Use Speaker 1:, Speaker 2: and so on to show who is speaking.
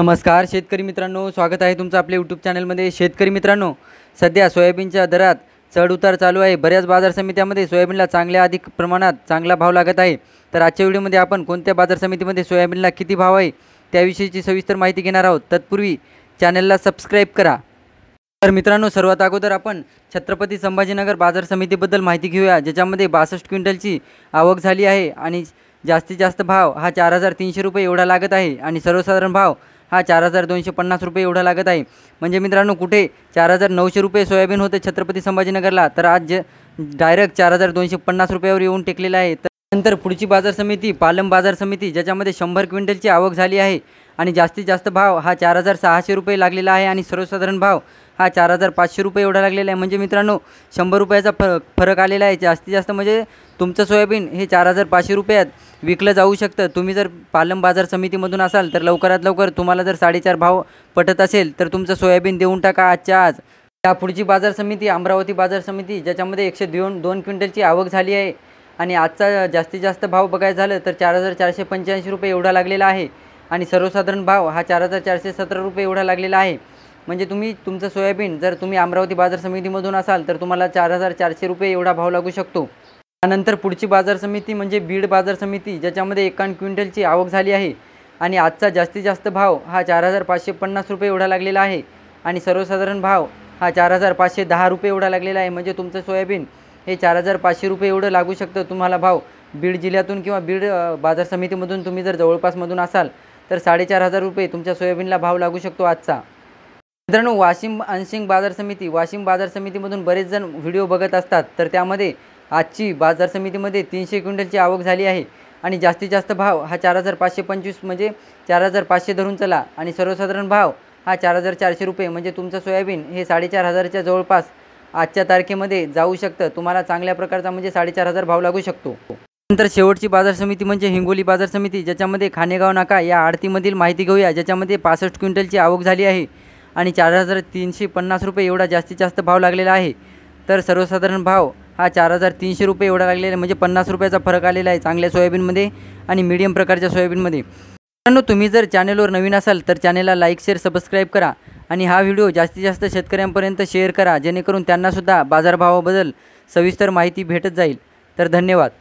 Speaker 1: नमस्कार शेतकरी मित्रांनो, स्वागत आहे तुमचं आपल्या यूट्यूब चॅनलमध्ये। शेतकरी मित्रांनो, सध्या सोयाबीनच्या दरात चढ उतार चालू आहे। बऱ्याच बाजार समित्यांमध्ये सोयाबीनला चांगल्या अधिक प्रमाणात चांगला भाव लागत आहे। तर आजच्या व्हिडिओमध्ये आपण कोणत्या बाजार समितीमध्ये सोयाबीनला किती भाव आहे त्याविषयीची सविस्तर माहिती घेणार आहोत। तत्पूर्वी चॅनलला सबस्क्राईब करा। तर मित्रांनो, सर्वात अगोदर आपण छत्रपती संभाजीनगर बाजार समितीबद्दल माहिती घेऊया, ज्याच्यामध्ये 62 क्विंटलची आवक झाली आहे आणि जास्तीत जास्त भाव हा 4300 रुपये एवढा लागत आहे आणि सर्वसाधारण भाव हा 4250 रुपये एवढा लागत आहे। म्हणजे मित्रांनो, कुठे 4900 रुपये सोयाबीन होते छत्रपती संभाजीनगरला, तर आज डायरेक्ट 4250 रुपयावर येऊन टेकलेला आहे। नंतर पुढची बाजार समिती पालम बाजार समिती, ज्याच्यामध्ये 100 क्विंटलची आवक झाली आहे आणि जास्तीत जास्त भाव हा 4600 रुपये लागलेला आहे आणि सर्वसाधारण भाव हा 4500 रुपये एवढा लागलेला आहे। म्हणजे मित्रांनो, 100 रुपयाचा फरक आलेला आहे। जास्तीत जास्त म्हणजे तुमचं सोयाबीन हे 4500 रुपयात विकलं जाऊ शकतं। तुम्ही जर पालम बाजार समितीमधून असाल तर लवकरात लवकर तुम्हाला जर 4.5 भाव पटत असेल तर तुमचं सोयाबीन देऊन टाका आजच्या आज। या पुढची बाजार समिती अमरावती बाजार समिती, ज्याच्यामध्ये 102 क्विंटलची आवक झाली आहे आणि आजचा जास्तीत जास्त भाव बघायचं झालं तर 4485 रुपये एवढा लागलेला आहे आणि सर्वसाधारण भाव हा 4417 रुपये एवढा लागलेला आहे। म्हणजे तुमचं सोयाबीन जर तुम्ही अमरावती बाजार समितीमधून असाल तर तुम्हाला 4400 रुपये एवढा भाव लागू शकतो। त्यानंतर पुढची बाजार समिती म्हणजे बीड बाजार समिती, ज्याच्यामध्ये 51 क्विंटलची आवक झाली आहे आणि आजचा जास्तीत जास्त भाव हा 4550 रुपये एवढा लागलेला आहे आणि सर्वसाधारण भाव हा 4510 रुपये एवढा लागलेला आहे। म्हणजे तुमचं सोयाबीन हे 4500 रुपये एवढं लागू शकतं तुम्हाला भाव। बीड जिल्ह्यातून किंवा बीड बाजार समितीमधून तुम्ही जर जवळपासमधून असाल तर 4500 रुपये तुमच्या सोयाबीनला भाव लागू शकतो आजचा। मित्रांनो, वाशिम अंशिंग बाजार समिती, वाशिम बाजार समितीमधून बरेच जण व्हिडिओ बघत असतात, तर त्यामध्ये आजची बाजार समितीमध्ये 300 क्विंटलची आवक झाली आहे आणि जास्तीत जास्त भाव हा 4525 म्हणजे 4500 धरून चला आणि सर्वसाधारण भाव हा 4400 रुपये। म्हणजे तुमचं सोयाबीन हे 4500च्या जवळपास आजच्या तारखेमध्ये जाऊ शकतं। तुम्हाला चांगल्या प्रकारचा म्हणजे 4500 भाव लागू शकतो। नंतर शेवटची बाजार समिती म्हणजे हिंगोली बाजार समिती, ज्याच्यामध्ये खानेगाव नाका या आडतीमधील माहिती घेऊया, ज्याच्यामध्ये 65 क्विंटलची आवक झाली आहे आणि 4350 रुपये एवढा जास्तीत जास्त भाव लागलेला आहे। तर सर्वसाधारण भाव हा 4300 रुपये एवढा लागलेला आहे। म्हणजे 50 रुपयाचा फरक आलेला आहे चांगल्या सोयाबीनमध्ये आणि मीडियम प्रकारच्या सोयाबीनमध्ये। मित्रांनो, तुम्ही जर चॅनलवर नवीन असाल तर चॅनलला लाईक शेअर सबस्क्राईब करा आणि हा व्हिडिओ जास्तीत जास्त शेतकऱ्यांपर्यंत शेअर करा, जेणेकरून त्यांनासुद्धा बाजारभावाबद्दल सविस्तर माहिती भेटत जाईल। तर धन्यवाद।